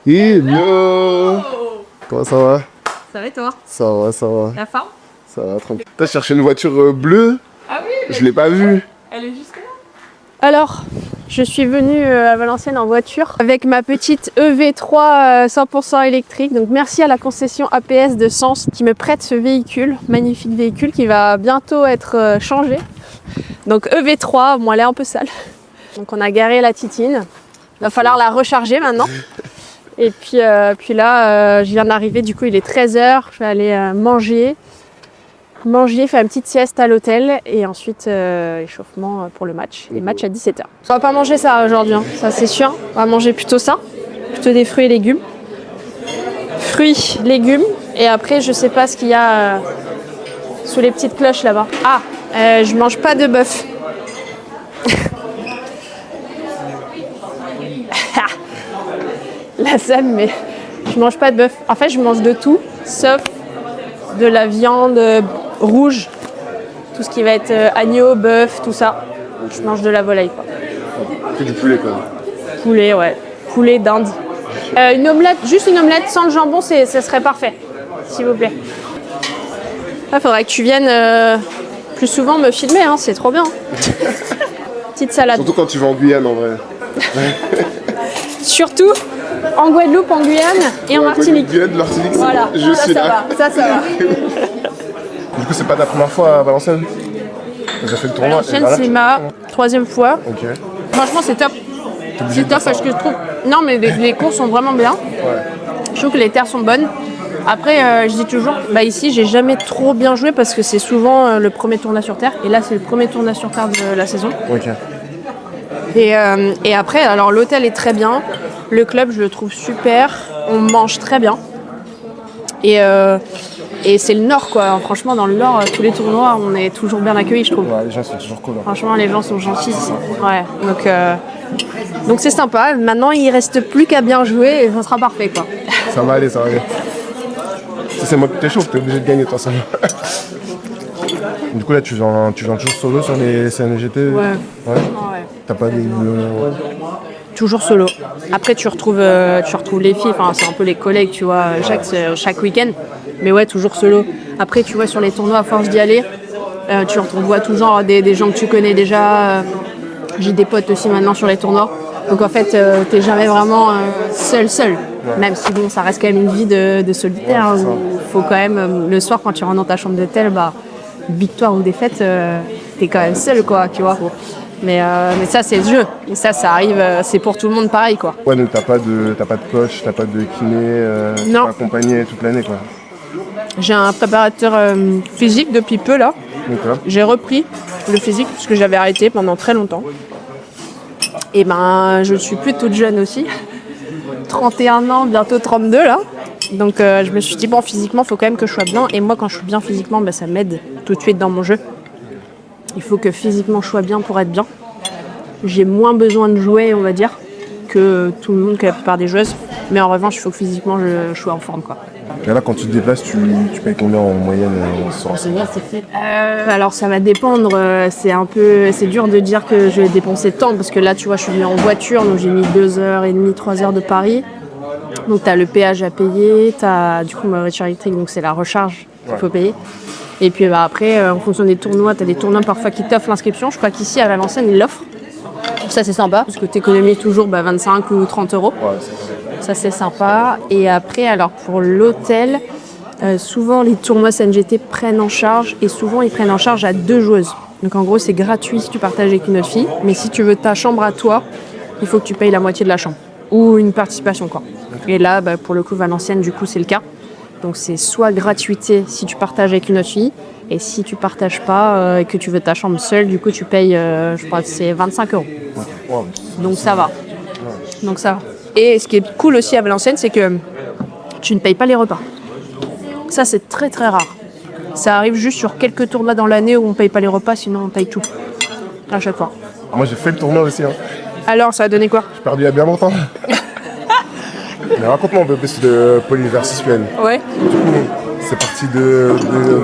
Hello. Comment ça va? Ça va et toi? Ça va, ça va. La forme? Ça va, tranquille. T'as cherché une voiture bleue? Ah oui, je l'ai pas vue. Elle est juste là. Alors, je suis venue à Valenciennes en voiture avec ma petite EV3 100% électrique. Donc merci à la concession APS de Sens qui me prête ce véhicule, magnifique véhicule qui va bientôt être changé. Donc EV3, bon elle est un peu sale. Donc on a garé la titine. Il va falloir la recharger maintenant. Et puis là, je viens d'arriver, du coup il est 13h. Je vais aller manger, faire une petite sieste à l'hôtel et ensuite échauffement pour le match. Les matchs à 17h. On va pas manger ça aujourd'hui, hein. Ça c'est sûr. On va manger plutôt ça, plutôt des fruits et légumes. Fruits, légumes. Et après, je sais pas ce qu'il y a sous les petites cloches là-bas. Ah, je mange pas de bœuf. La scène, mais je mange pas de bœuf. En fait, je mange de tout, sauf de la viande rouge, tout ce qui va être agneau, bœuf, tout ça. Je mange de la volaille, quoi. C'est du poulet, quoi. Poulet, ouais. Poulet d'Inde. Une omelette, juste une omelette sans le jambon, ça serait parfait, s'il vous plaît. Il faudrait que tu viennes plus souvent me filmer, hein, c'est trop bien. Petite salade. Surtout quand tu vas en Guyane, en vrai. Surtout en Guadeloupe, en Guyane et en Martinique. Guyane, Martinique, c'est voilà, bon. Je suis là. Ça va. Du coup, c'est pas ta première fois à Valenciennes? T'as fait le tournoi? Valenciennes, c'est ma 3e fois. Ok. Franchement, c'est top. C'est top parce que je trouve... Non, mais les courses sont vraiment bien. Ouais. Je trouve que les terres sont bonnes. Après, je dis toujours, ici, j'ai jamais trop bien joué parce que c'est souvent le premier tournoi sur terre. Et là, c'est le premier tournoi sur terre de la saison. Ok. Et après, alors l'hôtel est très bien. Le club, je le trouve super. On mange très bien. Et c'est le Nord, quoi. Franchement, dans le Nord, tous les tournois, on est toujours bien accueillis, je trouve. Ouais, les gens sont toujours cool. Hein. Franchement, les gens sont gentils ici. Ouais. Donc c'est sympa. Maintenant, il reste plus qu'à bien jouer et ça sera parfait, quoi. Ça va aller, ça va aller. Si c'est moi qui t'échauffe, t'es obligé de gagner, toi, ça va. Du coup, là, tu viens toujours solo sur les CNGT? Ouais. Ouais. T'as pas des... Toujours solo. Après, tu retrouves les filles, enfin, c'est un peu les collègues, tu vois, chaque week-end. Mais ouais, toujours solo. Après, tu vois, sur les tournois, à force d'y aller, tu vois toujours des gens que tu connais déjà. J'ai des potes aussi maintenant sur les tournois. Donc en fait, t'es jamais vraiment seul. Ouais. Même si bon, ça reste quand même une vie de solitaire. Ouais, où faut quand même, le soir, quand tu rentres dans ta chambre d'hôtel, victoire ou défaite, t'es quand même seul, quoi, tu vois. Mais ça, c'est le jeu. Et ça arrive, c'est pour tout le monde pareil, quoi. Ouais, donc t'as pas de coach, t'as pas de kiné, t'es pas accompagné toute l'année, quoi. J'ai un préparateur physique depuis peu, là. Okay. J'ai repris le physique parce que j'avais arrêté pendant très longtemps. Et je suis plus toute jeune aussi. 31 ans, bientôt 32, là. Donc je me suis dit, bon, physiquement, il faut quand même que je sois bien. Et moi, quand je suis bien physiquement, ça m'aide tout de suite dans mon jeu. Il faut que physiquement je sois bien pour être bien. J'ai moins besoin de jouer, on va dire, que tout le monde, que la plupart des joueuses. Mais en revanche, il faut que physiquement je sois en forme, quoi. Et là, quand tu te déplaces, tu payes combien en moyenne alors ça va dépendre. C'est dur de dire que je vais dépenser tant parce que là, tu vois, je suis venue en voiture, donc j'ai mis 2h30, 3h de Paris. Donc tu as le péage à payer, tu as du coup ma voiture électrique, donc c'est la recharge qu'il faut payer. Et puis après, en fonction des tournois, tu as des tournois parfois qui t'offrent l'inscription. Je crois qu'ici à Valenciennes, ils l'offrent. Ça, c'est sympa parce que tu économises toujours 25 ou 30 euros. Ouais, ça, c'est sympa. Et après, alors pour l'hôtel, souvent les tournois CNGT prennent en charge et souvent ils prennent en charge à 2 joueuses. Donc en gros, c'est gratuit si tu partages avec une autre fille. Mais si tu veux ta chambre à toi, il faut que tu payes la moitié de la chambre ou une participation, quoi. Et là, pour le coup, Valenciennes, du coup, c'est le cas. Donc c'est soit gratuité si tu partages avec une autre fille, et si tu partages pas et que tu veux ta chambre seule, du coup tu payes, je crois que c'est 25 euros. Donc ça va. Donc ça va. Et ce qui est cool aussi à Valenciennes, c'est que tu ne payes pas les repas. Ça, c'est très très rare. Ça arrive juste sur quelques tournois dans l'année où on paye pas les repas, sinon on paye tout. À chaque fois. Moi j'ai fait le tournoi aussi. Hein. Alors, ça a donné quoi? J'ai perdu il y a bien longtemps. Mais raconte-moi un peu plus de Pauline versus Suède. Ouais. Du coup, c'est parti de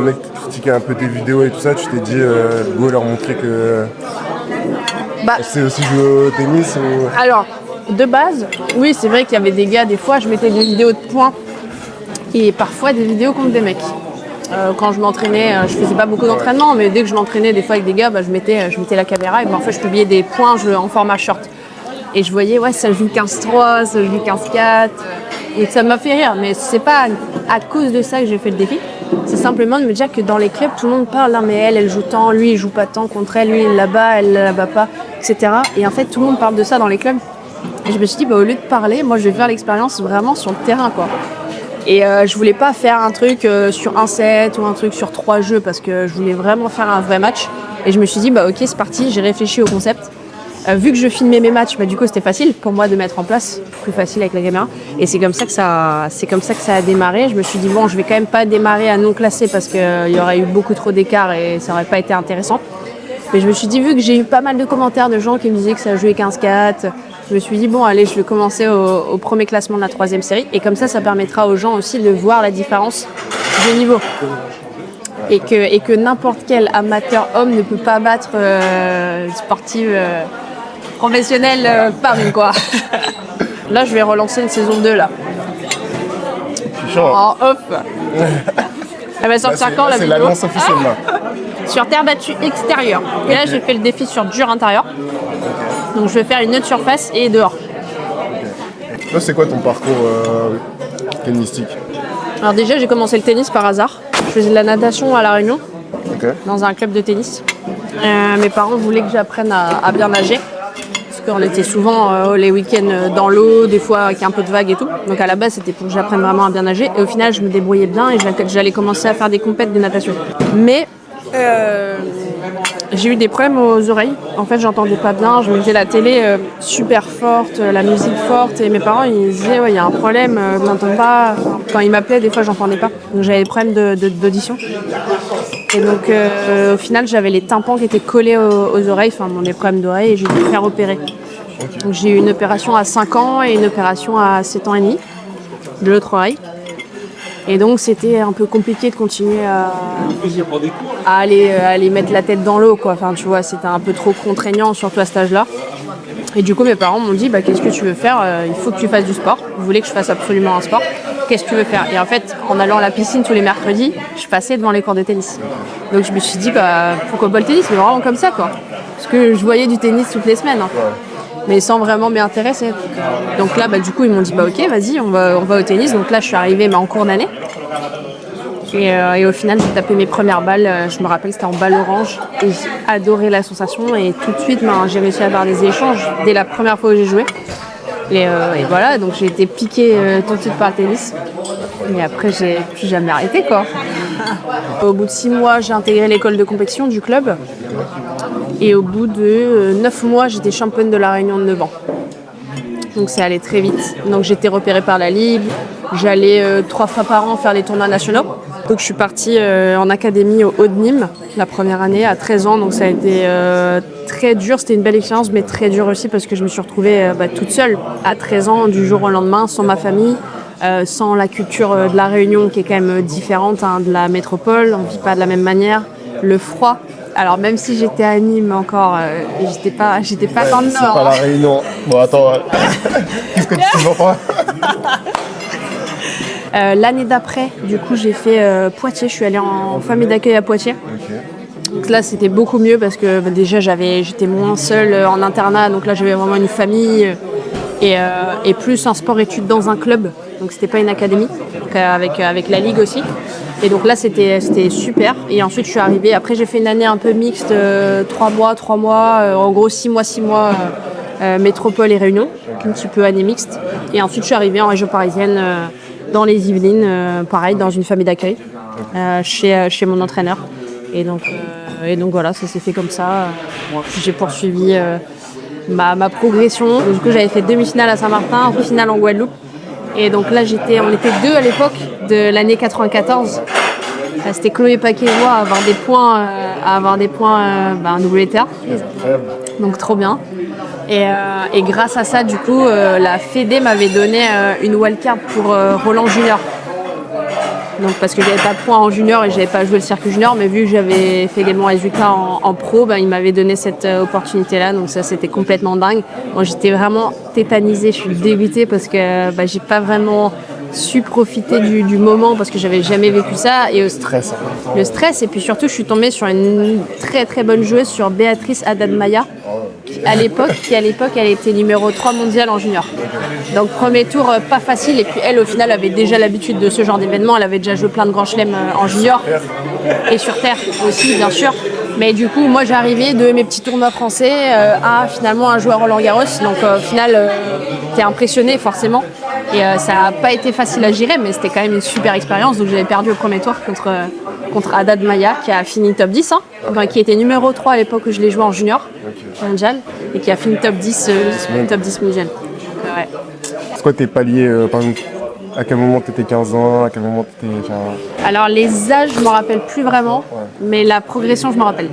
mec qui critiquait un peu tes vidéos et tout ça. Tu t'es dit, go leur montrer que c'est aussi jouer au tennis ou... Alors, De base, oui, c'est vrai qu'il y avait des gars, des fois, je mettais des vidéos de points et parfois des vidéos contre des mecs. Quand je m'entraînais, je faisais pas beaucoup d'entraînement, mais dès que je m'entraînais des fois avec des gars, je mettais la caméra et en fait je publiais des points en format short. Et je voyais, ouais, ça joue 15-3, ça joue 15-4. Et ça m'a fait rire, mais c'est pas à cause de ça que j'ai fait le défi. C'est simplement de me dire que dans les clubs, tout le monde parle, mais elle joue tant, lui il joue pas tant contre elle, lui il la bat, elle la bat pas, etc. Et en fait, tout le monde parle de ça dans les clubs. Et je me suis dit, au lieu de parler, moi je vais faire l'expérience vraiment sur le terrain, quoi. Et je voulais pas faire un truc sur un set ou un truc sur 3 jeux parce que je voulais vraiment faire un vrai match. Et je me suis dit, ok, c'est parti, j'ai réfléchi au concept. Vu que je filmais mes matchs, du coup c'était facile pour moi de mettre en place, plus facile avec la caméra. Et c'est comme ça que ça a démarré. Je me suis dit, bon, je vais quand même pas démarrer à non classé parce qu'il y aurait eu beaucoup trop d'écart et ça aurait pas été intéressant. Mais je me suis dit, vu que j'ai eu pas mal de commentaires de gens qui me disaient que ça jouait 15-4, je me suis dit, bon, allez, je vais commencer au premier classement de la 3e série. Et comme ça permettra aux gens aussi de voir la différence de niveau. Et que n'importe quel amateur homme ne peut pas battre sportive professionnelle femme, quoi. Là, je vais relancer une saison 2, là. Je suis chaud. En off. Elle va sortir quand, la c'est vidéo? l'annonce officielle, là. Sur terre battue extérieure. Et là, j'ai fait le défi sur dur intérieur. Donc, je vais faire une autre surface et dehors. Toi, c'est quoi ton parcours tennistique? Alors déjà, j'ai commencé le tennis par hasard. Je faisais de la natation à La Réunion, dans un club de tennis. Mes parents voulaient que j'apprenne à bien nager. Parce qu'on était souvent les week-ends dans l'eau, des fois avec un peu de vagues et tout. Donc à la base, c'était pour que j'apprenne vraiment à bien nager. Et au final, je me débrouillais bien et j'allais commencer à faire des compètes de natation. Mais j'ai eu des problèmes aux oreilles. En fait, j'entendais pas bien. Je mettais la télé super forte, la musique forte. Et mes parents, ils disaient, ouais, il y a un problème, t'entends pas. Quand ils m'appelaient, des fois, j'entendais pas. Donc j'avais des problèmes d'audition. Et donc, au final, j'avais les tympans qui étaient collés aux oreilles, enfin, des problèmes d'oreille, et j'ai dû faire opérer. Donc, j'ai eu une opération à 5 ans et une opération à 7 ans et demi de l'autre oreille. Et donc, c'était un peu compliqué de continuer à aller mettre la tête dans l'eau, quoi. Enfin, tu vois, c'était un peu trop contraignant, surtout à cet âge-là. Et du coup, mes parents m'ont dit, qu'est-ce que tu veux faire? Il faut que tu fasses du sport. Vous voulez que je fasse absolument un sport? Qu'est-ce que tu veux faire? Et en fait, en allant à la piscine tous les mercredis, je passais devant les cours de tennis. Donc je me suis dit, pourquoi pas le tennis? Mais vraiment comme ça, quoi. Parce que je voyais du tennis toutes les semaines, hein, mais sans vraiment m'y intéresser. Donc là, du coup, ils m'ont dit, ok, vas-y, on va au tennis. Donc là, je suis arrivée en cours d'année. Et au final, j'ai tapé mes premières balles. Je me rappelle, c'était en balle orange. Et j'ai adoré la sensation. Et tout de suite, j'ai réussi à avoir des échanges dès la première fois où j'ai joué. Et voilà, donc j'ai été piquée tout de suite par le tennis. Et après, j'ai plus jamais arrêté, quoi. Au bout de 6 mois, j'ai intégré l'école de compétition du club. Et au bout de 9 mois, j'étais championne de La Réunion de 9 ans. Donc c'est allé très vite. Donc j'ai été repérée par la Ligue. J'allais 3 fois par an faire les tournois nationaux. Donc je suis partie en académie au Haut de Nîmes la première année à 13 ans. Donc ça a été très dur. C'était une belle expérience, mais très dur aussi parce que je me suis retrouvée toute seule à 13 ans du jour au lendemain, sans ma famille, sans la culture de la Réunion qui est quand même différente de la métropole. On ne vit pas de la même manière. Le froid. Alors même si j'étais à Nîmes encore, j'étais pas dans le Nord. C'est pas la Réunion. Bon attends, qu'est-ce que tu ne vois pas? L'année d'après, du coup, j'ai fait Poitiers. Je suis allée en famille d'accueil à Poitiers. Donc là, c'était beaucoup mieux parce que déjà, j'étais moins seule en internat. Donc là, j'avais vraiment une famille et plus un sport-études dans un club. Donc c'était pas une académie, donc, avec la Ligue aussi. Et donc là, c'était super. Et ensuite, je suis arrivée. Après, j'ai fait une année un peu mixte, 3 mois, en gros 6 mois, métropole et Réunion, un petit peu année mixte. Et ensuite, je suis arrivée en région parisienne, dans les Yvelines, pareil, dans une famille d'accueil, chez mon entraîneur. Et donc voilà, ça s'est fait comme ça. J'ai poursuivi ma progression. Du coup, j'avais fait demi-finale à Saint-Martin, finale en Guadeloupe. Et donc là, on était 2 à l'époque de l'année 94. C'était Chloé Paquet-Joie à avoir des points WTA. Donc trop bien. Et grâce à ça, du coup, la Fédé m'avait donné une wildcard pour Roland Junior. Donc parce que j'avais pas de points en junior et j'avais pas joué le circuit junior, mais vu que j'avais fait des bons résultats en pro, il m'avait donné cette opportunité-là. Donc ça, c'était complètement dingue. Moi, j'étais vraiment tétanisée, je suis dégoûtée parce que j'ai pas vraiment su profiter du moment parce que j'avais jamais vécu ça. Et le stress, et puis surtout, je suis tombée sur une très très bonne joueuse, sur Béatrice Haddad-Maia, qui à l'époque, elle était numéro 3 mondiale en junior. Donc premier tour, pas facile, et puis elle au final avait déjà l'habitude de ce genre d'événement, elle avait déjà joué plein de grands chelems en junior, et sur terre aussi bien sûr. Mais du coup, moi j'arrivais de mes petits tournois français à finalement un joueur Roland Garros, donc au final t'es impressionné forcément. Et ça n'a pas été facile à gérer, mais c'était quand même une super expérience. Donc j'avais perdu au premier tour contre Haddad-Maia, qui a fini top 10, qui était numéro 3 à l'époque où je l'ai joué en junior mondial, et qui a fini top 10 mondial. Ouais. C'est quoi tes paliers, par exemple, à quel moment tu étais 15 ans, à quel moment tu étais... Alors les âges, je ne me rappelle plus vraiment, mais la progression, je me rappelle.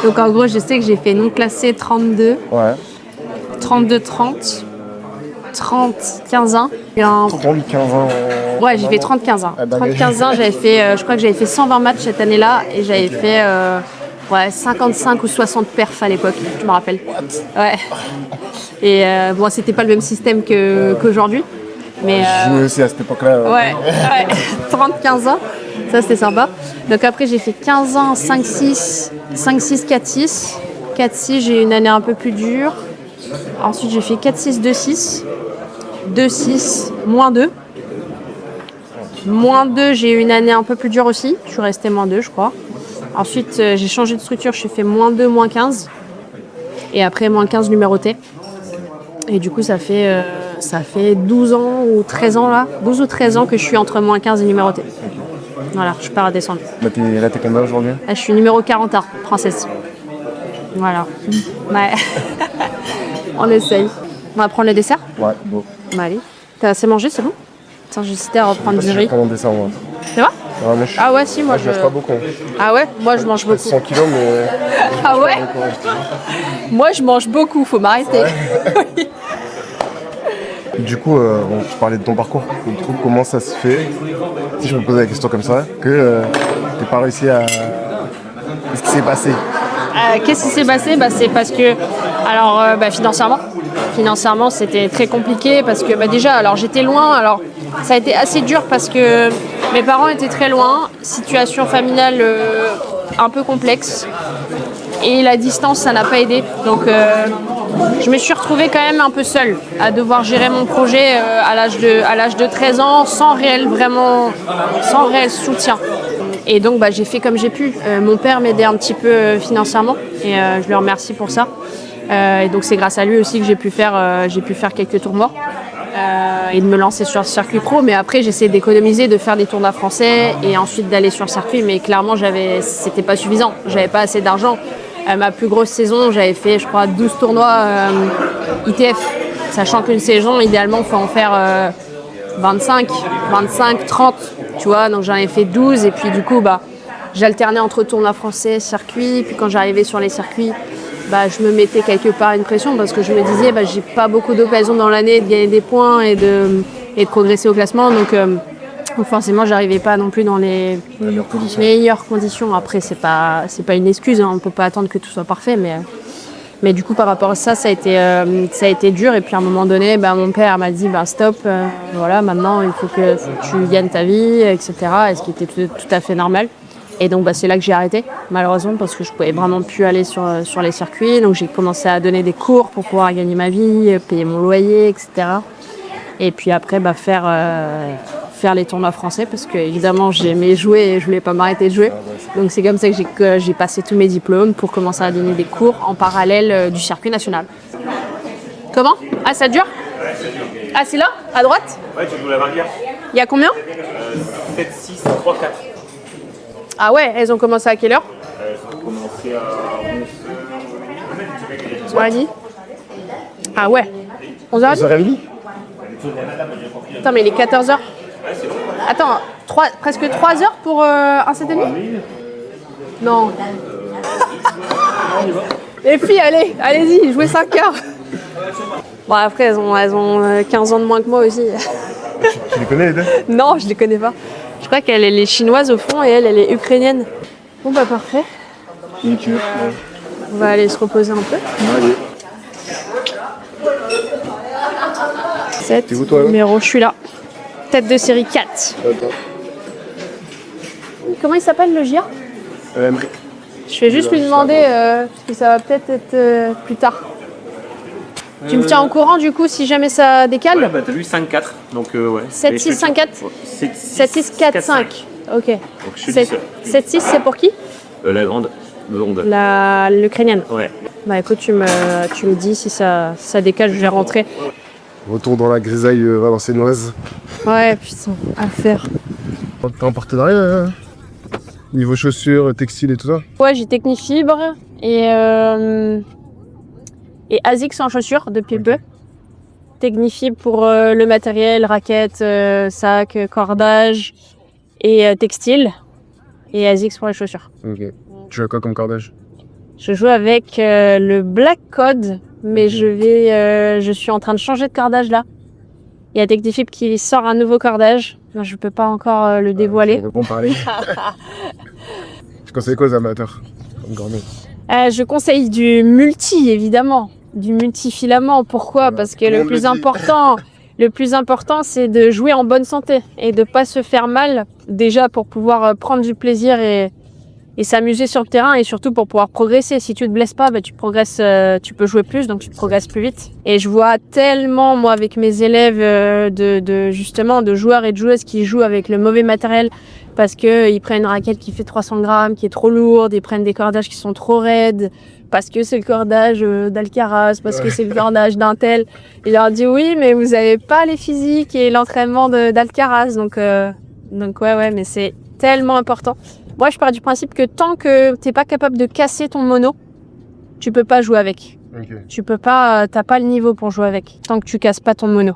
Donc en gros, je sais que j'ai fait non classé 32, 32-30, 30-15 ans. 30-15 ans. Ouais, j'ai fait 30-15 ans. 30-15 ans, j'avais fait, je crois que j'avais fait 120 matchs cette année-là, et j'avais fait 55 ou 60 perfs à l'époque, je me rappelle. Ouais. Et bon, c'était pas le même système qu'aujourd'hui. Mais je jouais aussi à cette époque-là. Ouais. 30-15 ans, ça c'était sympa. Donc après, j'ai fait 15 ans, 5-6, 5-6, 4-6. 4-6, j'ai eu une année un peu plus dure. Ensuite, j'ai fait 4-6, 2-6. 2-6, -2. -2, j'ai eu une année un peu plus dure aussi. Je suis restée -2, je crois. Ensuite, j'ai changé de structure. Je fait -2, -15. Et après, -15 numéroté. Et du coup, ça fait 12 ans ou 13 ans là. 12 ou 13 ans que je suis entre -15 et numéroté. Voilà, je suis pas redescendue. Là, t'es combien aujourd'hui? Je suis numéro 41, princesse. Voilà. Ouais. On essaye. On va prendre le dessert? Ouais, bon. Allez. T'as assez mangé, c'est bon? Attends, j'hésitais à reprendre du riz. Je vais prendre un dessert, moi. C'est vrai? Ah ouais, si, moi je mange pas beaucoup. Ah ouais? Moi, je mange beaucoup. 100 kilos, mais... Ah ouais? Moi, je mange beaucoup, faut m'arrêter. Du coup, tu parlais de ton parcours. Du coup, comment ça se fait, si je me posais la question comme ça, que t'es pas réussi à... Qu'est-ce qui s'est passé? Qu'est-ce qui s'est passé? C'est parce que, alors, financièrement, c'était très compliqué parce que déjà, alors j'étais loin. Alors, ça a été assez dur parce que mes parents étaient très loin, situation familiale un peu complexe, et la distance, ça n'a pas aidé. Donc, je me suis retrouvée quand même un peu seule à devoir gérer mon projet à l'âge de 13 ans, sans réel soutien. Et donc j'ai fait comme j'ai pu. Mon père m'aidait un petit peu financièrement, et je le remercie pour ça. Et donc c'est grâce à lui aussi que j'ai pu faire quelques tournois et de me lancer sur le circuit pro. Mais après, j'essayais d'économiser, de faire des tournois français et ensuite d'aller sur le circuit. Mais clairement, c'était pas suffisant. J'avais pas assez d'argent. Ma plus grosse saison, j'avais fait, je crois, 12 tournois ITF. Sachant qu'une saison, idéalement, il faut en faire 25, 30, tu vois. Donc j'en ai fait 12, et puis du coup, j'alternais entre tournois français, circuit. Puis quand j'arrivais sur les circuits, je me mettais quelque part une pression parce que je me disais, j'ai pas beaucoup d'occasions dans l'année de gagner des points et de progresser au classement. Donc forcément, j'arrivais pas non plus dans les meilleures conditions. Après, c'est pas une excuse, on peut pas attendre que tout soit parfait, mais du coup, par rapport à ça, ça a été dur. Et puis à un moment donné, mon père m'a dit, stop, voilà, maintenant il faut que tu gagnes ta vie, etc. Et ce qui était tout à fait normal. Et donc c'est là que j'ai arrêté, malheureusement, parce que je pouvais vraiment plus aller sur les circuits. Donc j'ai commencé à donner des cours pour pouvoir gagner ma vie, payer mon loyer, etc. Et puis après, faire les tournois français, parce que évidemment j'aimais jouer et je voulais pas m'arrêter de jouer. Donc c'est comme ça que j'ai passé tous mes diplômes pour commencer à donner des cours en parallèle du circuit national. Comment? Ah, ça dure? Ah, c'est là? À droite? Ouais, tu joues la barrière. Il y a combien? 7, 6, 3, 4. Ah ouais, elles ont commencé à quelle heure? Elles ont commencé à 11h. On a dit? Ah ouais. 11h30? 11h30? Attends, mais il est 14h. Attends, presque 3 heures pour un 7,5? Non. Les filles, allez-y, jouez 5 heures. Bon, après, elles ont 15 ans de moins que moi aussi. Tu les connais les deux? Non, je les connais pas. Je crois qu'elle est chinoise au fond et elle est ukrainienne. Bon bah parfait. Nickel. On va aller se reposer un peu. Allez. 7, T'es où, toi, là numéro, je suis là. Tête de série 4. Attends. Comment il s'appelle le GIA? Emmerich. Je vais juste lui demander, parce que ça va peut-être être plus tard. Tu me tiens au courant du coup si jamais ça décale? Ouais, bah t'as vu 5-4. Donc ouais. 7-6-5-4 7-6-4-5. Ok. Donc je suis 7, 7-6 c'est pour qui? la grande blonde. L'ukrainienne. Ouais. Bah écoute, tu me dis si ça décale, je vais rentrer. Retour dans la grisaille valenciennoise. Ouais, putain, à faire. T'es en partenariat niveau chaussures, textiles et tout ça? Ouais, j'ai Technifibre et ASICS en chaussures depuis peu. Technifibre pour le matériel, raquettes, sacs, cordage et textile. Et ASICS pour les chaussures. Ok. Tu as quoi comme cordage? Je joue avec le Black Code, mais je suis en train de changer de cordage là. Il y a Technifibre qui sort un nouveau cordage. Je peux pas encore le dévoiler. Bon parler. Tu conseilles quoi aux amateurs comme cornet? Je conseille du multi, évidemment. Du multifilament. Pourquoi? Parce que le plus important, c'est de jouer en bonne santé et de pas se faire mal. Déjà pour pouvoir prendre du plaisir et s'amuser sur le terrain et surtout pour pouvoir progresser. Si tu te blesses pas, tu progresses, tu peux jouer plus, donc tu progresses plus vite. Et je vois tellement, moi, avec mes élèves, justement, de joueurs et de joueuses qui jouent avec le mauvais matériel parce qu'ils prennent une raquette qui fait 300 grammes, qui est trop lourde, ils prennent des cordages qui sont trop raides, parce que c'est le cordage d'Alcaraz, parce que c'est le cordage d'un tel. Il leur dit oui, mais vous avez pas les physiques et l'entraînement d'Alcaraz. Donc ouais, mais c'est tellement important. Moi, je pars du principe que tant que t'es pas capable de casser ton mono, tu peux pas jouer avec. Ok. Tu peux pas, t'as pas le niveau pour jouer avec, tant que tu casses pas ton mono.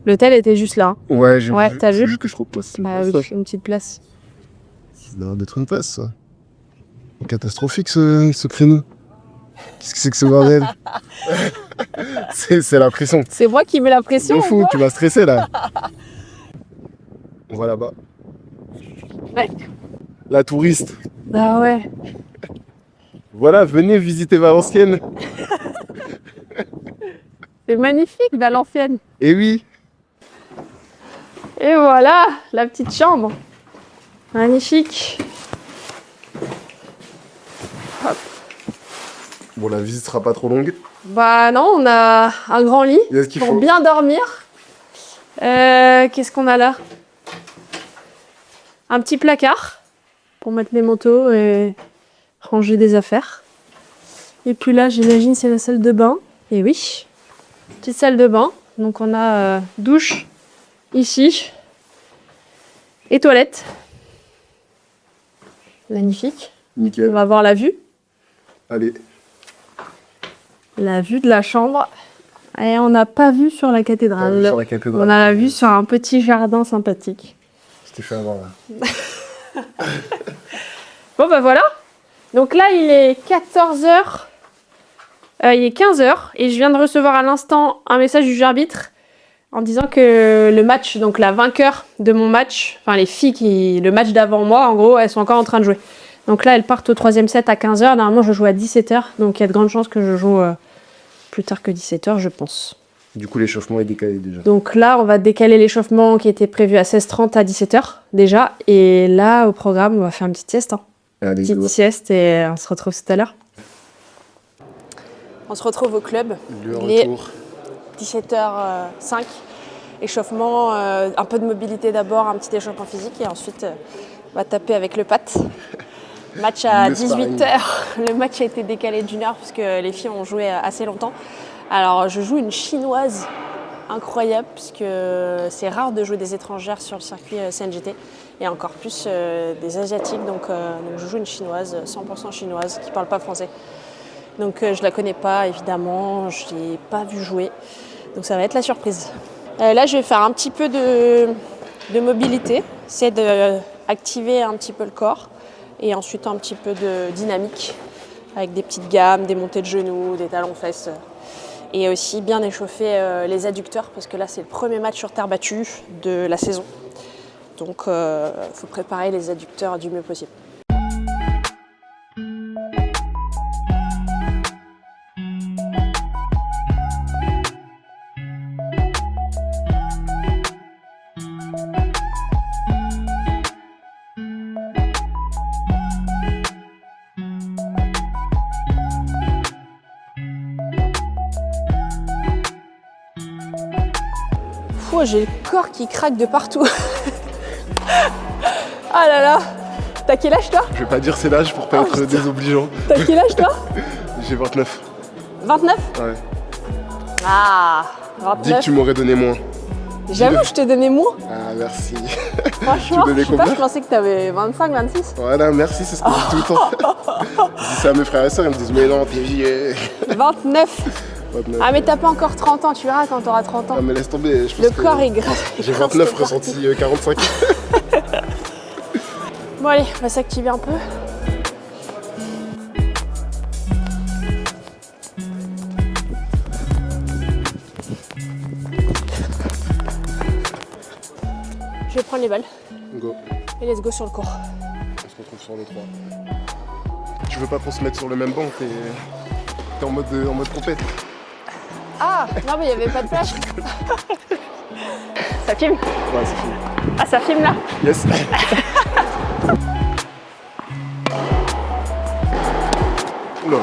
Le tel était juste là. Hein. Ouais, j'ai Ouais, t'as vu? C'est juste que je repose. Bah oui, une petite place. Ça doit d'être une passe, ça. Catastrophique, ce créneau. Qu'est-ce que c'est que ce bordel? C'est la pression. C'est moi qui mets la pression. De fou, tu m'as stressé, là. On va là-bas. Ouais. La touriste. Ah ouais. Voilà, venez visiter Valenciennes. C'est magnifique, Valenciennes. Eh oui. Et voilà, la petite chambre. Magnifique. Hop. Bon, la visite sera pas trop longue. Bah non, on a un grand lit Il y a ce qu'il pour faut. bien dormir. Qu'est-ce qu'on a là? Un petit placard pour mettre les manteaux et ranger des affaires. Et puis là, j'imagine, c'est la salle de bain. Et oui, petite salle de bain. Donc on a douche ici et toilette. Magnifique. On Nickel. va voir la vue. Allez. La vue de la chambre. Et on n'a pas vu sur la cathédrale. Sur la cathédrale. On a la vue sur un petit jardin sympathique. C'était fait avant, là. Bon bah voilà. Donc là il est 14h. Il est 15h et je viens de recevoir à l'instant un message du juge arbitre en disant que le match, donc la vainqueur de mon match, enfin les filles le match d'avant moi en gros, elles sont encore en train de jouer. Donc là elles partent au 3e set à 15h. Normalement je joue à 17h, donc il y a de grandes chances que je joue plus tard que 17h je pense. Du coup, l'échauffement est décalé déjà. Donc là, on va décaler l'échauffement qui était prévu à 16h30 à 17h déjà. Et là, au programme, on va faire une petite sieste. Allez, Petite go. sieste et on se retrouve tout à l'heure. On se retrouve au club. Le Il est retour. 17h05. Échauffement, un peu de mobilité d'abord, un petit échauffement physique et ensuite on va taper avec le pat. Match à Le sparring. 18h. Le match a été décalé d'une heure parce que les filles ont joué assez longtemps. Alors je joue une chinoise incroyable puisque c'est rare de jouer des étrangères sur le circuit CNGT et encore plus des asiatiques. Donc je joue une chinoise, 100% chinoise, qui parle pas français. Donc je la connais pas évidemment, je l'ai pas vue jouer. Donc ça va être la surprise. Là je vais faire un petit peu de mobilité, c'est d'activer un petit peu le corps et ensuite un petit peu de dynamique avec des petites gammes, des montées de genoux, des talons-fesses. Et aussi bien échauffer les adducteurs parce que là c'est le premier match sur terre battue de la saison. Donc il faut préparer les adducteurs du mieux possible. J'ai le corps qui craque de partout. Ah là là. T'as quel âge toi? Je vais pas dire c'est l'âge pour pas être désobligeant. T'as quel âge toi? J'ai 29. 29? Ouais. Ah, Dis que 29. tu m'aurais donné moins. J'avoue, je t'ai donné moins. Ah, merci. Franchement, donnais je sais pas, combien? je pensais que t'avais 25, 26. Voilà, merci, c'est ce que je dis tout le temps. Je dis ça à mes frères et sœurs, ils me disent mais non, t'es vieux. 29. 29. Ah mais t'as pas encore 30 ans, tu verras quand t'auras 30 ans. Ah mais laisse tomber, je pense Le que corps est grave. j'ai 29 ressenti 45. Bon allez, on va s'activer un peu. Je vais prendre les balles Go, et let's go sur le court. on se retrouve sur le 3. Tu veux pas qu'on se mette sur le même banc, t'es en mode compète. Ah non mais il n'y avait pas de place. Ça filme? Ouais, c'est fini. Ah ça filme là? Yes. Oula.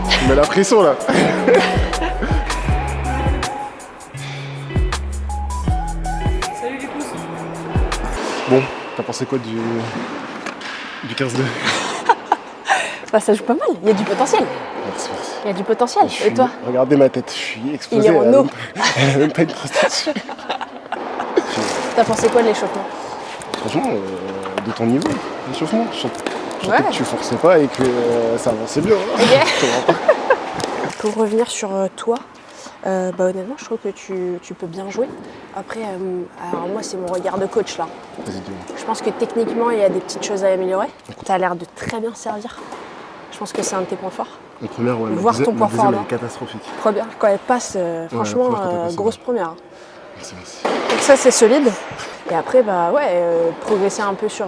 Tu mets la pression là. Bon, t'as pensé quoi du 15-2? Bah ça joue pas mal, il y a du potentiel. Merci, merci. Il y a du potentiel. Je Et suis- toi? Regardez ma tête, je suis explosé. Il est en elle a eau. Elle a même pas une prestation. T'as pensé quoi de l'échauffement? Franchement, de ton niveau, l'échauffement. Je sentais Ouais. que tu forçais pas et que ça avançait bien. Hein. Ok. Pour revenir sur toi, bah honnêtement je trouve que tu peux bien jouer. Après, alors moi c'est mon regard de coach là. Vas-y, dis-moi. Je pense que techniquement il y a des petites choses à améliorer. T'as l'air de très bien servir. Je pense que c'est un de tes points forts. En première, ouais, Voir ton point fort, elle non est catastrophique. Première, quand elle passe, franchement, première, quand elle passe, grosse première. Merci, merci. Donc ça c'est solide. Et après, bah ouais, progresser un peu sur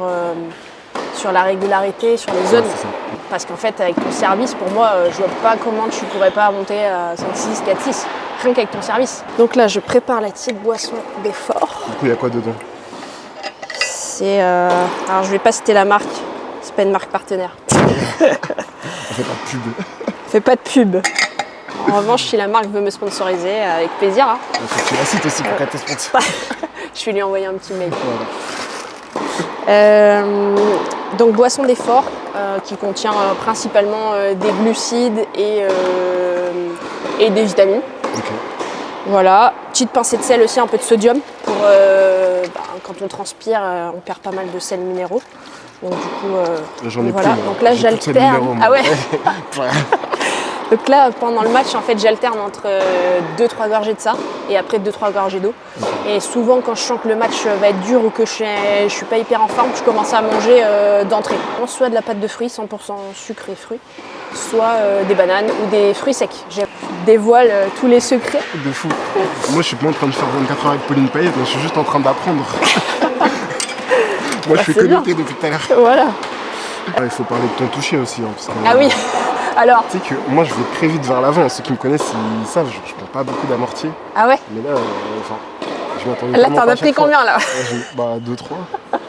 la régularité, sur les zones. Ouais, c'est ça. Parce qu'en fait, avec ton service, pour moi, je vois pas comment tu pourrais pas monter à 5-6, 4-6. Rien qu'avec ton service. Donc là, je prépare la petite boisson d'effort. Du coup, il y a quoi dedans? C'est... alors, je vais pas citer la marque. C'est pas une marque partenaire. On fait pas de pub. Fais pas de pub. En revanche, si la marque veut me sponsoriser, avec plaisir. Hein. Faut que tu la cites aussi pour qu'elle te sponsor. Je vais lui envoyer un petit mail. Voilà. Donc boisson d'effort qui contient principalement des glucides et des vitamines. Ok. Voilà, petite pincée de sel aussi, un peu de sodium pour quand on transpire, on perd pas mal de sels minéraux. Donc du coup, J'en ai voilà. plus. Donc là J'ai toutes ces j'alterne. minéraux, moi. Ah ouais. Ouais. Donc là pendant le match en fait j'alterne entre 2-3 gorgées de ça et après 2-3 gorgées d'eau. Et souvent quand je sens que le match va être dur ou que je suis pas hyper en forme, je commence à manger d'entrée. Soit de la pâte de fruits 100% sucre et fruits, soit des bananes ou des fruits secs. Je dévoile tous les secrets. De fou. Moi, je suis pas en train de faire 24 heures avec Pauline Payet, mais je suis juste en train d'apprendre. Moi, je suis c'est bien. connecté depuis tout à l'heure. Voilà. Il faut parler de ton toucher aussi. Hein, parce que, Ah oui. Alors. Tu sais que moi, je vais très vite vers l'avant. Ceux qui me connaissent, ils savent, je prends pas beaucoup d'amortis. Ah ouais. Mais là, je m'attendais Là tellement t'en pas as à pris chaque fois. combien là? Bah, 2-3.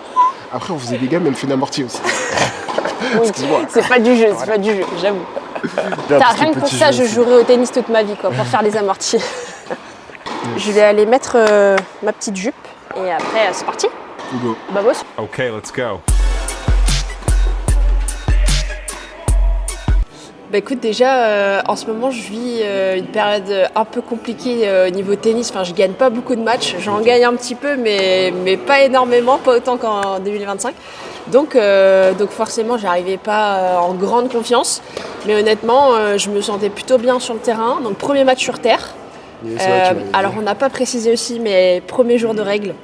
Après, on faisait des gammes, elle me fait d'amorti aussi. Oui, Excuse-moi. c'est pas du jeu, c'est pas du jeu, j'avoue. T'as rien que pour ça, je jouerais au tennis toute ma vie, quoi, pour faire les amortis. Je vais aller mettre ma petite jupe et après c'est parti. Go. Bah boss. Okay, let's go. Bah écoute, déjà en ce moment je vis une période un peu compliquée au niveau tennis. Enfin, je gagne pas beaucoup de matchs, j'en gagne un petit peu, mais pas énormément, pas autant qu'en 2025. Donc forcément, j'arrivais pas en grande confiance. Mais honnêtement, je me sentais plutôt bien sur le terrain. Donc premier match sur terre. Yes, ouais, tu m'avais dit. Alors on n'a pas précisé aussi, mais premier jour de règles.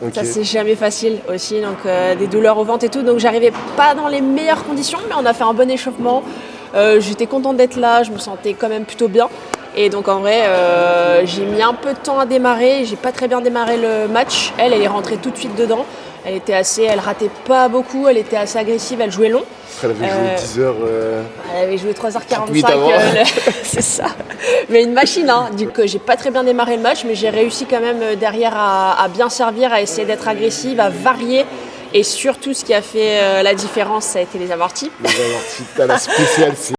Ok. Ça c'est jamais facile aussi, donc des douleurs au ventre et tout. Donc j'arrivais pas dans les meilleures conditions, mais on a fait un bon échauffement. J'étais contente d'être là, je me sentais quand même plutôt bien. Et donc en vrai, j'ai mis un peu de temps à démarrer. J'ai pas très bien démarré le match. Elle est rentrée tout de suite dedans. Elle ratait pas beaucoup, elle était assez agressive, elle jouait long. Elle avait joué 10 heures. Elle avait joué 3h45, avant. C'est ça. Mais une machine, hein. Donc j'ai pas très bien démarré le match, mais j'ai réussi quand même derrière à bien servir, à essayer d'être agressive, à varier. Et surtout, ce qui a fait la différence, ça a été les amortis. Les amortis, t'as la spéciale, c'est.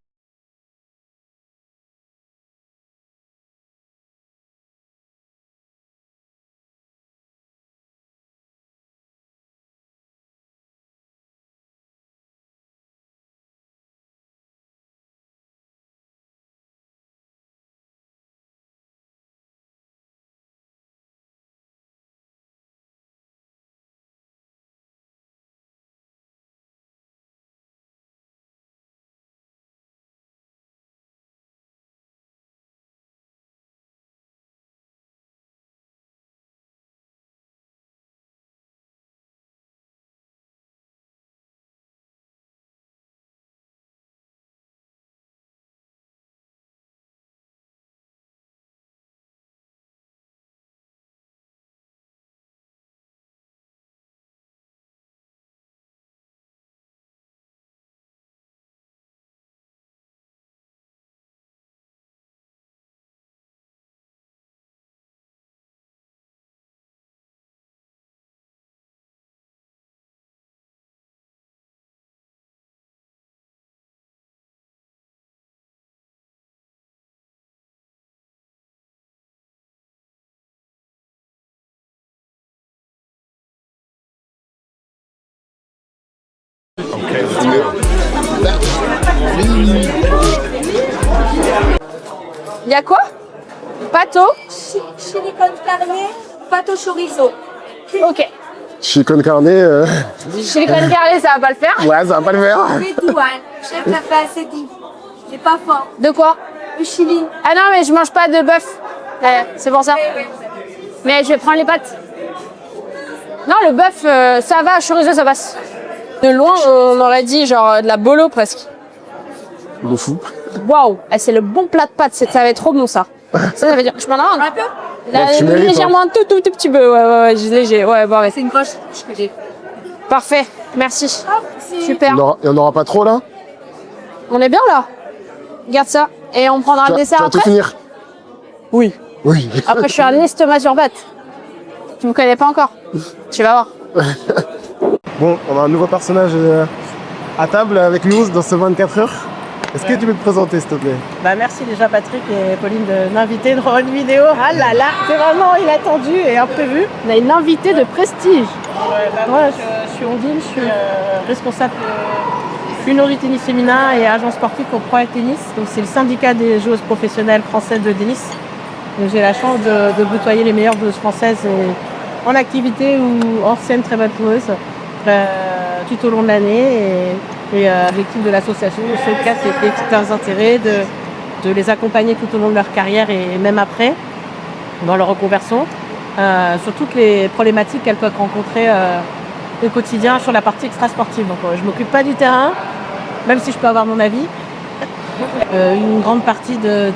Il y a quoi? Pâteau? Chili con carne, pâte au chorizo. Ok. Chicken carne. Chili con carne, ça va pas le faire? Ouais, ça va pas le faire. C'est tout, hein. Chef l'a fait assez dit. C'est pas fort. De quoi? Le chili. Ah non, mais je mange pas de bœuf. C'est pour ça. Mais je vais prendre les pâtes. Non, le bœuf, ça va, chorizo, ça passe. De loin, on aurait dit genre de la bolo presque. Le fou. Waouh, c'est le bon plat de pâtes, ça va être trop bon ça. Ça veut dire, je m'en rends un peu. Tu mérites, Légèrement un tout petit peu, ouais, léger, ouais, bon, ouais. C'est une grosse que j'ai. Parfait, merci. Super. Il y en aura pas trop là? On est bien là. Regarde ça. Et on prendra le Tu dessert vas tout après? finir? Oui. Oui. Après, je suis un estomac sur pattes. Tu me connais pas encore? Tu vas voir. Bon, on a un nouveau personnage à table avec nous dans ce 24 heures. Est-ce que tu peux te présenter, s'il te plaît? Bah merci déjà Patrick et Pauline de m'inviter dans une vidéo. Ah là là, c'est vraiment inattendu et imprévu. On a une invitée de prestige. Moi je suis Ondine, je suis responsable Junior Tennis Féminin et agent sportif pour Pro Tennis. Donc c'est le syndicat des joueuses professionnelles françaises de tennis. Donc j'ai la chance de côtoyer les meilleures joueuses françaises en activité ou anciennes très bonnes joueuses tout au long de l'année. Et l'objectif de l'association, en ce cas, c'était tout un intérêt de les accompagner tout au long de leur carrière et même après, dans leur reconversion, sur toutes les problématiques qu'elles peuvent rencontrer au quotidien sur la partie extra-sportive. Donc je ne m'occupe pas du terrain, même si je peux avoir mon avis. Une grande partie de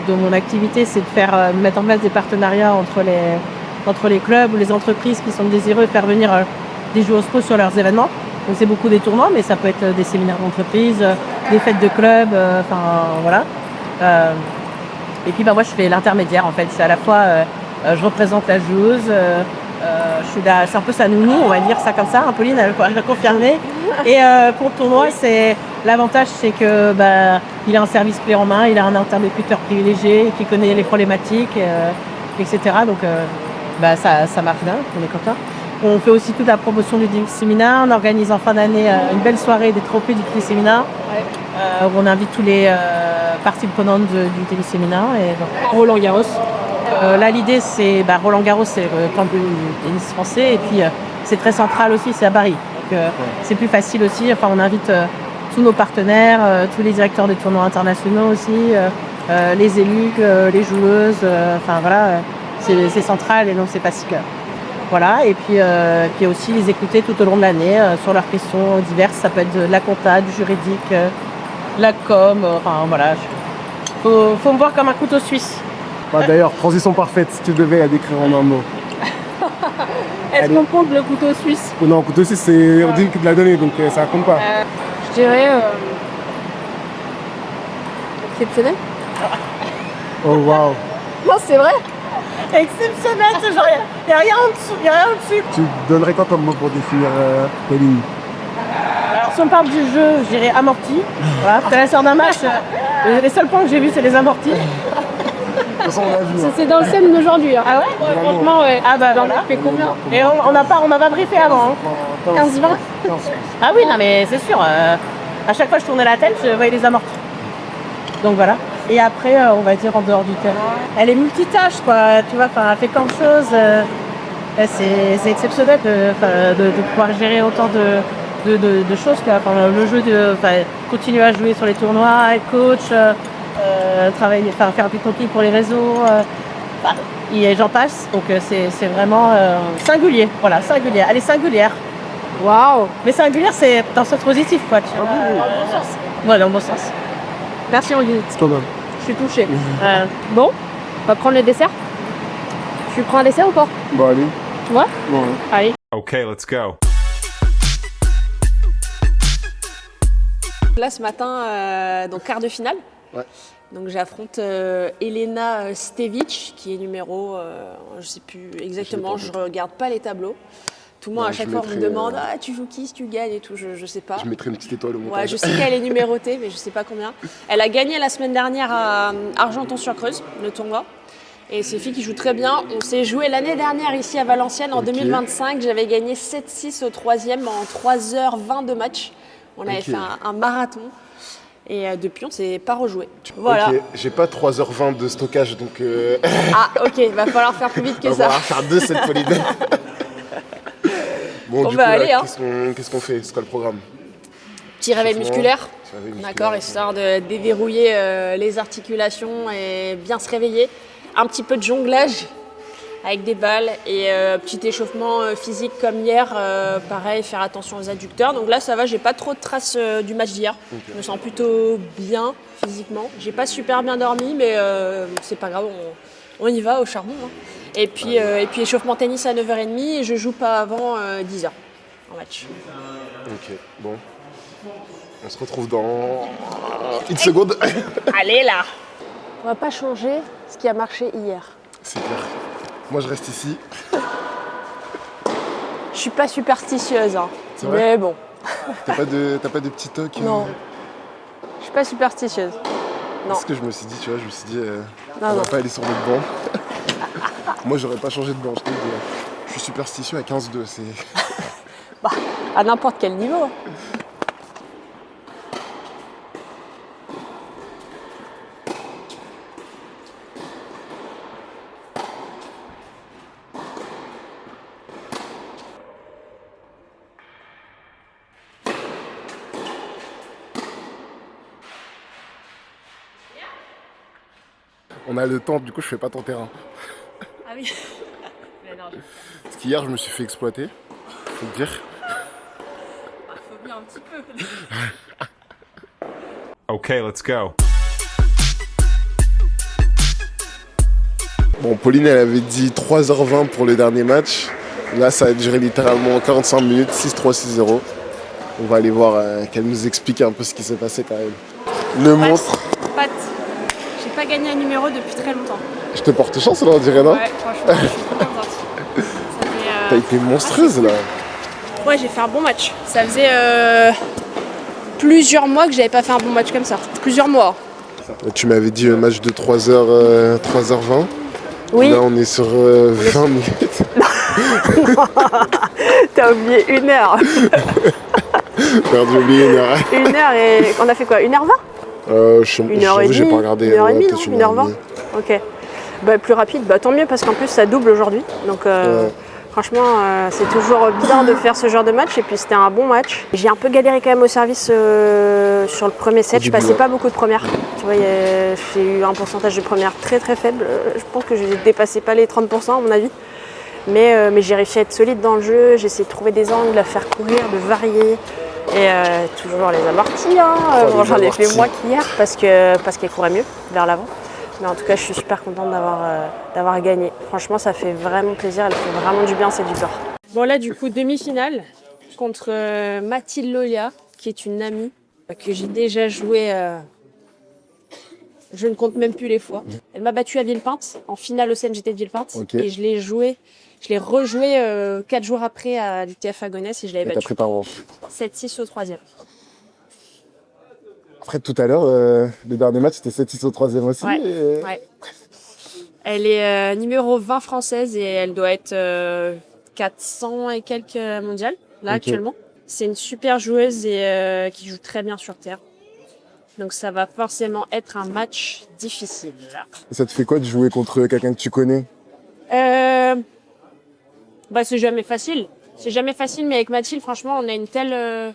mon activité, c'est de mettre en place des partenariats entre les clubs ou les entreprises qui sont désireux de faire venir des joueuses pro sur leurs événements. Donc c'est beaucoup des tournois, mais ça peut être des séminaires d'entreprise, des fêtes de club, voilà. Et puis moi je fais l'intermédiaire en fait. C'est à la fois je représente la joueuse, je suis là, c'est un peu sa nounou, on va dire ça comme ça. Pauline elle pourra le confirmer. Et pour le tournoi, l'avantage c'est que il a un service clé en main, il a un interlocuteur privilégié qui connaît les problématiques, etc. Donc ça marche bien, on est content. On fait aussi toute la promotion du tennis féminin. On organise en fin d'année une belle soirée des trophées du tennis féminin. Où on invite tous les parties prenantes du tennis féminin. Et Roland Garros. Là, l'idée, c'est Roland Garros, c'est le temple du tennis français. Et puis, c'est très central aussi, c'est à Paris. Donc, c'est plus facile aussi. Enfin, on invite tous nos partenaires, tous les directeurs des tournois internationaux aussi, les élus, les joueuses. Enfin, voilà, c'est central et donc c'est facile. Voilà, et puis aussi les écouter tout au long de l'année sur leurs questions diverses. Ça peut être de la compta, du juridique, la com, enfin voilà. Faut me voir comme un couteau suisse. Bah, d'ailleurs, transition parfaite, si tu devais la décrire en un mot. Est-ce qu'on compte le couteau suisse? Non, couteau suisse, c'est on dit que de la donner, donc ça compte pas. Je dirais exceptionnel. Oh waouh. Non, c'est vrai. Exceptionnel, c'est genre, il n'y a rien en dessous, y a rien au-dessus. Tu donnerais quoi comme mot pour définir Pauline? Alors, si on parle du jeu, je dirais amorti. Voilà, t'es la sœur d'un match. Les seuls points que j'ai vus, c'est les amortis. De toute façon, on l'a vu. Hein. C'est dans le scène d'aujourd'hui. Hein. Ah ouais? Franchement, ouais. Ah bah voilà. fait combien? Et on n'a pas briefé avant. Hein. 15-20. Ah oui, non mais c'est sûr. À chaque fois que je tournais la tête, je voyais les amortis. Donc voilà. Et après, on va dire en dehors du terrain. Elle est multitâche, quoi. Tu vois, elle fait plein de choses. C'est exceptionnel de pouvoir gérer autant de choses. Le jeu, continuer à jouer sur les tournois, être coach, travailler, faire du contenu pour les réseaux. Et j'en passe. Donc c'est vraiment singulier. Voilà, singulière. Elle est singulière. Waouh. Mais singulière, c'est dans le sens positif, quoi. Tu vois. Dans le bon sens. Ouais, dans le bon sens. Merci Anguille. C'est pas mal. Je suis touchée. Bon, on va prendre le dessert. Tu prends un dessert ou pas? Bon, allez. Ouais. Bon, Allez. Okay, let's go. Là ce matin, donc quart de finale. Ouais. Donc j'affronte Elena Stevic qui est numéro, je sais plus exactement, je regarde pas les tableaux. Tout le monde Ouais, à chaque je fois on me mettrai, demande tu joues qui si tu gagnes et tout, je sais pas. je mettrai une petite étoile au montage. Ouais, je sais qu'elle est numérotée, mais je sais pas combien. Elle a gagné la semaine dernière à Argenton-sur-Creuse, le tournoi. Et c'est une fille qui joue très bien. On s'est joué l'année dernière ici à Valenciennes en 2025. J'avais gagné 7-6 au troisième en 3h20 de match. On avait fait un marathon. Et depuis, on ne s'est pas rejoué. Voilà. Ok, j'ai pas 3h20 de stockage, donc Ah, ok, va falloir faire plus vite que on ça. va faire 2 cette Pauline. Bon, On du va coup, aller, là, hein. qu'est-ce qu'on fait? C'est quoi le programme? Petit réveil Échauffement, musculaire. petit réveil musculaire. D'accord, histoire de déverrouiller les articulations et bien se réveiller. Un petit peu de jonglage avec des balles et petit échauffement physique comme hier. Pareil, faire attention aux adducteurs. Donc là, ça va, j'ai pas trop de traces du match d'hier. Ok. Je me sens plutôt bien physiquement. J'ai pas super bien dormi, mais c'est pas grave, on y va au charbon. Hein. Et puis échauffement tennis à 9h30 et je joue pas avant 10h en match. Ok, bon. On se retrouve dans une seconde. Allez là. On va pas changer ce qui a marché hier. C'est clair. Moi, je reste ici. Je suis pas superstitieuse, hein. C'est vrai Mais bon, T'as pas de petit toc non. Je suis pas superstitieuse. Non. C'est ce que je me suis dit, tu vois, je me suis dit, Non, on non. va pas aller sur notre banc. Moi, j'aurais pas changé de banc, je te le dis. Je suis superstitieux à 15-2, c'est... À n'importe quel niveau. On a le temps, du coup, je fais pas ton terrain. Ah oui. Mais non, Parce qu'hier, je me suis fait exploiter, faut le dire. faut bien un petit peu. Okay, let's go. Bon, Pauline, elle avait dit 3h20 pour le dernier match. Là, ça a duré littéralement 45 minutes, 6-3, 6-0. On va aller voir qu'elle nous explique un peu ce qui s'est passé quand même. Le monstre. Pat, j'ai pas gagné un numéro depuis très longtemps. Je te porte chance, là, on dirait, non? Ouais, franchement, je suis trop contente. Ça fait, T'as été monstrueuse, là. Ouais, j'ai fait un bon match. Ça faisait plusieurs mois que j'avais pas fait un bon match comme ça. Plusieurs mois. Tu m'avais dit un match de 3h20. Oui. Là, on est sur 20 minutes. T'as oublié 1 heure. Perdu, oublié une heure. 1 heure et... On a fait quoi? 1h20? Une heure et demie, j'ai pas regardé. 1h30, non? peut-être 1h20. Ok. Bah, plus rapide, bah, tant mieux parce qu'en plus ça double aujourd'hui. Donc franchement, c'est toujours bien de faire ce genre de match et puis c'était un bon match. J'ai un peu galéré quand même au service sur le premier set. Je passais pas beaucoup de premières. Tu vois, j'ai eu un pourcentage de premières très très faible. Je pense que je dépassais pas les 30% à mon avis. Mais j'ai réussi à être solide dans le jeu. J'ai essayé de trouver des angles, à faire courir, de varier. Et toujours les amortis, hein. Bon, j'en ai fait moins qu'hier parce qu'elle courait mieux vers l'avant. Mais en tout cas, je suis super contente d'avoir gagné. Franchement, ça fait vraiment plaisir, elle fait vraiment du bien cette victoire. Bon là, du coup, demi-finale contre Mathilde Lolia, qui est une amie que j'ai déjà joué, je ne compte même plus les fois. Elle m'a battue à Villepinte, en finale au CNJT de Villepinte. Okay. Et je l'ai rejoué 4 jours après à l'UTF à Gonesse et je l'avais battue. T'as pris par revanche. 7-6 au 3e. Après, tout à l'heure, le dernier match, c'était 7-6 au 3e aussi. Ouais. Ouais. Elle est numéro 20 française et elle doit être 400 et quelques mondiales, là, actuellement. C'est une super joueuse et qui joue très bien sur terre. Donc ça va forcément être un match difficile. Là. Ça te fait quoi de jouer contre quelqu'un que tu connais? C'est jamais facile. C'est jamais facile, mais avec Mathilde, franchement, on a une telle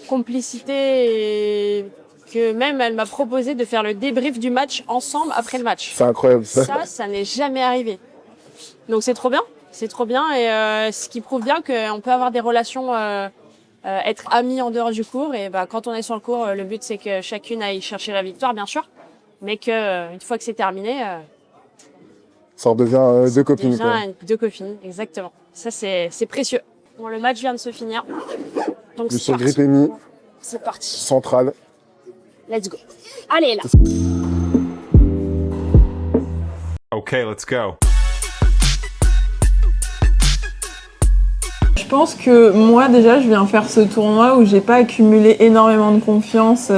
complicité que même elle m'a proposé de faire le débrief du match ensemble après le match. C'est incroyable ça. Ça n'est jamais arrivé. Donc c'est trop bien. C'est trop bien et ce qui prouve bien qu'on peut avoir des relations, être amis en dehors du cours. Et quand on est sur le cours, le but c'est que chacune aille chercher la victoire, bien sûr. Mais qu'une fois que c'est terminé... ça redevient deux copines. Ça devient deux copines, exactement. Ça c'est précieux. Bon, le match vient de se finir. Donc c'est parti. Grippémie. C'est parti. Centrale. Let's go. Allez là. Ok, let's go. Je pense que moi déjà je viens faire ce tournoi où j'ai pas accumulé énormément de confiance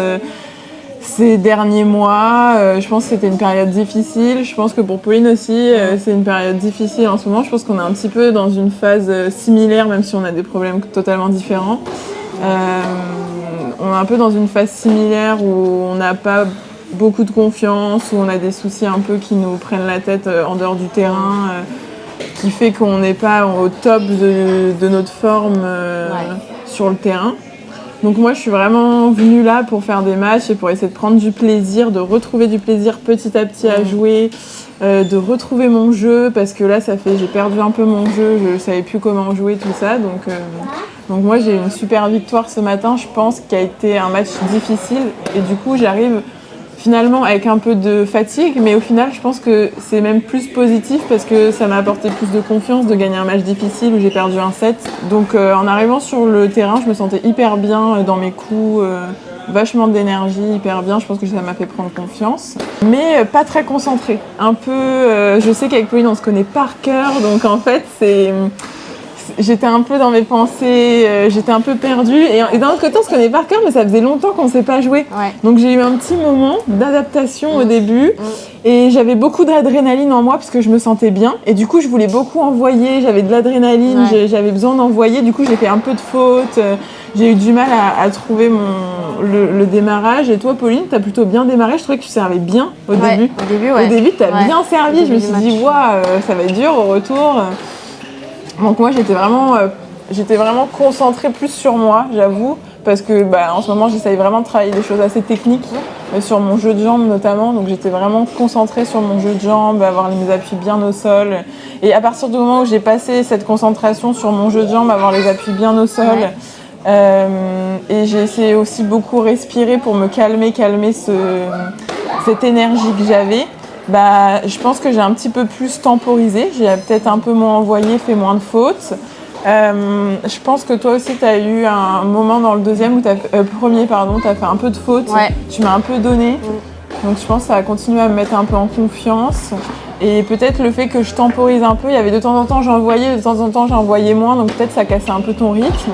ces derniers mois. Je pense que c'était une période difficile. Je pense que pour Pauline aussi c'est une période difficile en ce moment. Je pense qu'on est un petit peu dans une phase similaire même si on a des problèmes totalement différents. On est un peu dans une phase similaire où on n'a pas beaucoup de confiance, où on a des soucis un peu qui nous prennent la tête en dehors du terrain. Qui fait qu'on n'est pas au top de notre forme sur le terrain. Donc moi je suis vraiment venue là pour faire des matchs et pour essayer de prendre du plaisir, de retrouver du plaisir petit à petit à jouer, de retrouver mon jeu parce que là j'ai perdu un peu mon jeu, je ne savais plus comment jouer, tout ça. Donc moi j'ai une super victoire ce matin, je pense, qui a été un match difficile et du coup j'arrive finalement avec un peu de fatigue, mais au final je pense que c'est même plus positif parce que ça m'a apporté plus de confiance de gagner un match difficile où j'ai perdu un set. Donc en arrivant sur le terrain, je me sentais hyper bien dans mes coups, vachement d'énergie, hyper bien, je pense que ça m'a fait prendre confiance. Mais pas très concentrée, un peu, je sais qu'avec Pauline on se connaît par cœur, donc en fait j'étais un peu dans mes pensées, j'étais un peu perdue. Et d'un autre côté, on se connaît par cœur, mais ça faisait longtemps qu'on ne s'est pas joué. Ouais. Donc j'ai eu un petit moment d'adaptation au début. Et j'avais beaucoup d'adrénaline en moi parce que je me sentais bien. Et du coup, je voulais beaucoup envoyer, j'avais de l'adrénaline, j'avais besoin d'envoyer. Du coup, j'ai fait un peu de fautes. J'ai eu du mal à trouver le démarrage. Et toi, Pauline, tu as plutôt bien démarré. Je trouvais que tu servais bien au début. Au début, tu as bien servi. Je me suis dit, waouh, ça va être dur au retour. Donc moi j'étais vraiment concentrée plus sur moi, j'avoue, parce que en ce moment j'essaye vraiment de travailler des choses assez techniques, sur mon jeu de jambes notamment, donc j'étais vraiment concentrée sur mon jeu de jambes, avoir mes appuis bien au sol. Et à partir du moment où j'ai passé cette concentration sur mon jeu de jambes, avoir les appuis bien au sol, et j'ai essayé aussi beaucoup respirer pour me calmer cette énergie que j'avais. Je pense que j'ai un petit peu plus temporisé, j'ai peut-être un peu moins envoyé, fait moins de fautes. Je pense que toi aussi tu as eu un moment dans le premier, tu as fait un peu de fautes, tu m'as un peu donné. Donc je pense que ça a continué à me mettre un peu en confiance. Et peut-être le fait que je temporise un peu, il y avait de temps en temps j'envoyais, de temps en temps j'envoyais moins, donc peut-être ça cassait un peu ton rythme.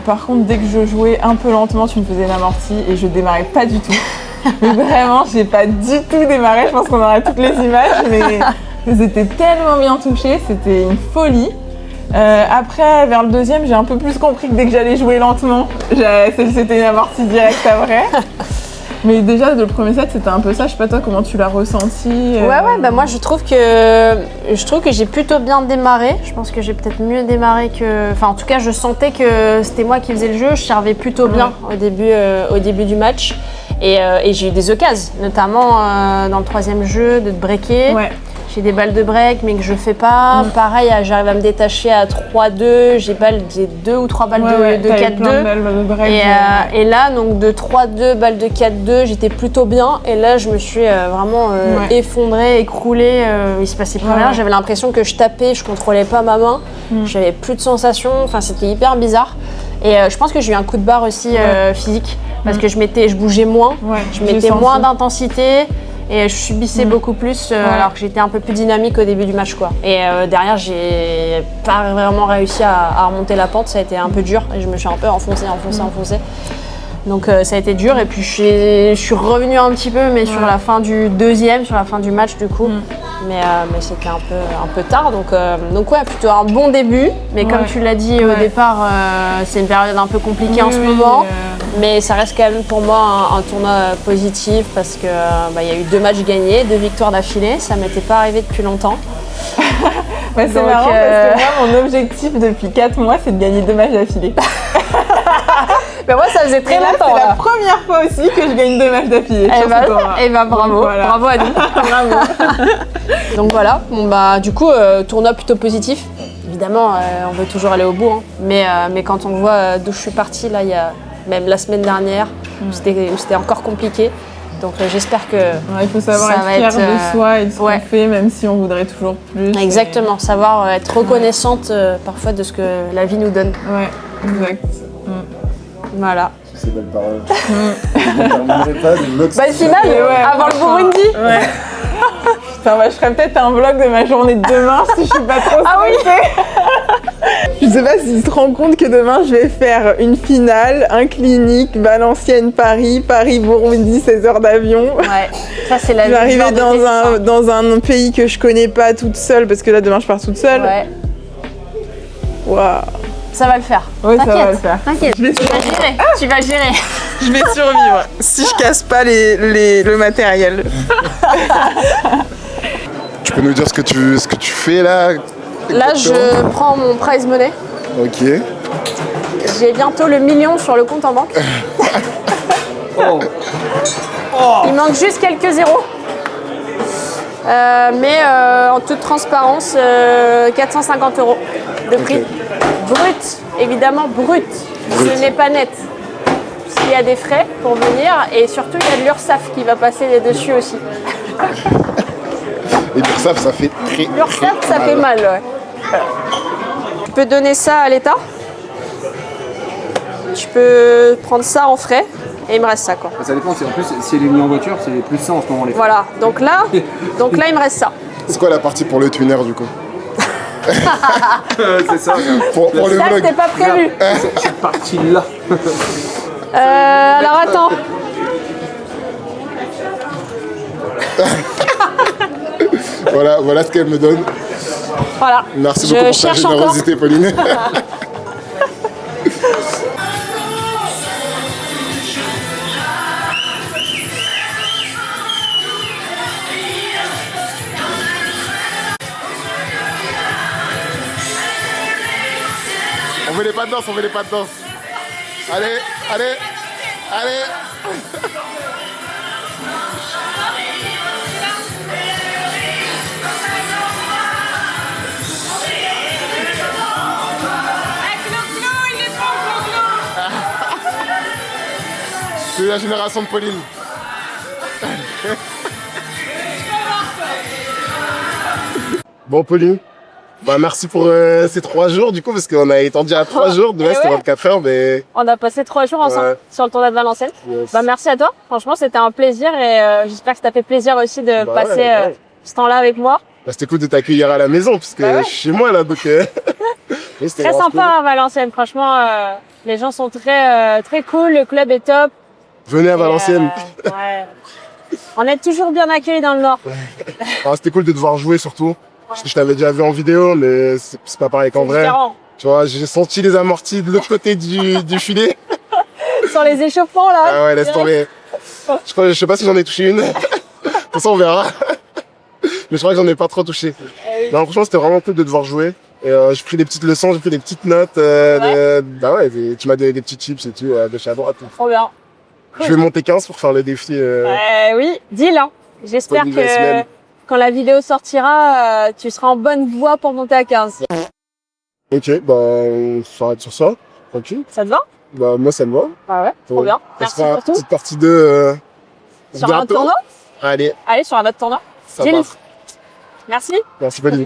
Par contre, dès que je jouais un peu lentement, tu me faisais l'amorti et je démarrais pas du tout. Mais vraiment, j'ai pas du tout démarré, je pense qu'on aura toutes les images, mais c'était tellement bien touché, c'était une folie. Après, vers le deuxième, j'ai un peu plus compris que dès que j'allais jouer lentement, c'était une amortie directe après. Mais déjà, le premier set, c'était un peu ça. Je sais pas toi, comment tu l'as ressenti moi je trouve que j'ai plutôt bien démarré. Je pense que j'ai peut-être mieux démarré que... Enfin, en tout cas, je sentais que c'était moi qui faisais le jeu. Je servais plutôt bien au début du match. Et j'ai eu des occasions, notamment dans le troisième jeu, de te breaker. j'ai des balles de break mais que je fais pas. Pareil, j'arrive à me détacher à 3-2, j'ai 2 ou 3 balles de 4-2. Et là, donc de 3-2, balles de 4-2, j'étais plutôt bien. Et là, je me suis vraiment effondrée, écroulée. Il se passait plus rien. J'avais l'impression que je tapais, je contrôlais pas ma main. J'avais plus de sensations. Enfin, c'était hyper bizarre. Et je pense que j'ai eu un coup de barre aussi physique. Parce que je bougeais moins, je mettais moins d'intensité. Et je subissais beaucoup plus alors que j'étais un peu plus dynamique au début du match, quoi. Et derrière, j'ai pas vraiment réussi à remonter la pente, ça a été un peu dur et je me suis un peu enfoncée. Donc ça a été dur et puis je suis revenue un petit peu, mais sur la fin du deuxième, sur la fin du match du coup. Mais c'était un peu tard, donc ouais, plutôt un bon début. Mais comme tu l'as dit au départ, c'est une période un peu compliquée en ce moment. Mais ça reste quand même pour moi un tournoi positif parce que y a eu 2 matchs gagnés, 2 victoires d'affilée. Ça m'était pas arrivé depuis longtemps. C'est marrant parce que moi, mon objectif depuis 4 mois, c'est de gagner 2 matchs d'affilée. Mais moi, ça faisait très longtemps. C'est la première fois aussi que je gagne 2 matchs d'affilée. Et bravo, bravo à nous. Bravo. Donc voilà, du coup, tournoi plutôt positif. Évidemment, on veut toujours aller au bout, hein. Mais quand on voit d'où je suis partie, là, il y a même la semaine dernière, c'était encore compliqué. Donc j'espère que il faut savoir être fier de soi et de ce qu'on fait, même si on voudrait toujours plus. Exactement, savoir être reconnaissante parfois de ce que la vie nous donne. Ouais, exact. Voilà. Ces belles paroles. Je terminerai pas du vlog. Finale, avant le Burundi. Ouais. Putain, je ferais peut-être un vlog de ma journée de demain si je suis pas trop stressée. Je sais pas s'il se rend compte que demain je vais faire une finale, un clinique, Valenciennes-Paris, Paris-Burundi, 16 heures d'avion. Ouais, ça c'est la vie. Je vais arriver dans un pays que je connais pas toute seule parce que là demain je pars toute seule. Ouais. Waouh. Ça va le faire. Oui, ça va le faire. T'inquiète, tu vas gérer. Je vais survivre si je casse pas le matériel. Tu peux nous dire ce que tu fais là? Là, je prends mon prize money. Ok. J'ai bientôt le 1 million sur le compte en banque. Il manque juste quelques zéros. Mais en toute transparence, 450 € de prix. Okay. Brut, évidemment brut. Ce n'est pas net. Puisqu'il y a des frais pour venir et surtout il y a de l'URSSAF qui va passer dessus aussi. Et l'URSSAF, ça fait très l'URSSAF, ça fait mal, ouais. Tu peux donner ça à l'État. Tu peux prendre ça en frais. Et il me reste ça, quoi. Ça dépend, en plus, si elle est venue en voiture, c'est plus ça en ce moment. Voilà, donc là, il me reste ça. C'est quoi la partie pour le twinner, du coup? C'est ça. Pour le ça, vlog. c'était pas prévu. Cette partie-là. Alors, attends. Voilà ce qu'elle me donne. Voilà. Merci beaucoup pour ta générosité, Pauline. On veut les pas de danse, Allez. C'est la génération de Pauline. Bon, Pauline. Merci pour ces 3 jours du coup, parce qu'on a étendu à 3 jours, demain c'était 24 heures, mais... On a passé 3 jours ensemble sur le tournoi de Valenciennes. Yes. Merci à toi, franchement c'était un plaisir et j'espère que ça t'a fait plaisir aussi de passer ce temps-là avec moi. C'était cool de t'accueillir à la maison, parce que je suis chez moi là, donc... Très sympa à Valenciennes, franchement, les gens sont très cool, le club est top. Venez à Valenciennes. On est toujours bien accueillis dans le Nord. C'était cool de te voir jouer surtout. Parce que je t'avais déjà vu en vidéo, mais c'est pas pareil qu'en vrai. Différent. Tu vois, j'ai senti les amortis de l'autre côté du filet. Sur les échauffements, là. Ah ouais, laisse tomber. Je sais pas si j'en ai touché une. De toute façon, on verra. Mais je crois que j'en ai pas trop touché. Non, franchement, c'était vraiment cool de te voir jouer. Et j'ai pris des petites leçons, j'ai pris des petites notes. Tu m'as donné des petits tips et tout, de chez à droite. Trop bien. Cool. Je vais monter 15 pour faire le défi. Oui, deal, hein. J'espère que... quand la vidéo sortira, tu seras en bonne voie pour monter à 15. Ok, bah on s'arrête sur ça, tranquille. Ça te va? Bah moi ça me va. Ah ouais, trop bien. On Merci fera pour tout. petite partie 2 Sur un autre tournoi? Allez, Allez, sur un autre tournoi. ça Gilles. marche. Merci. Merci Pauline.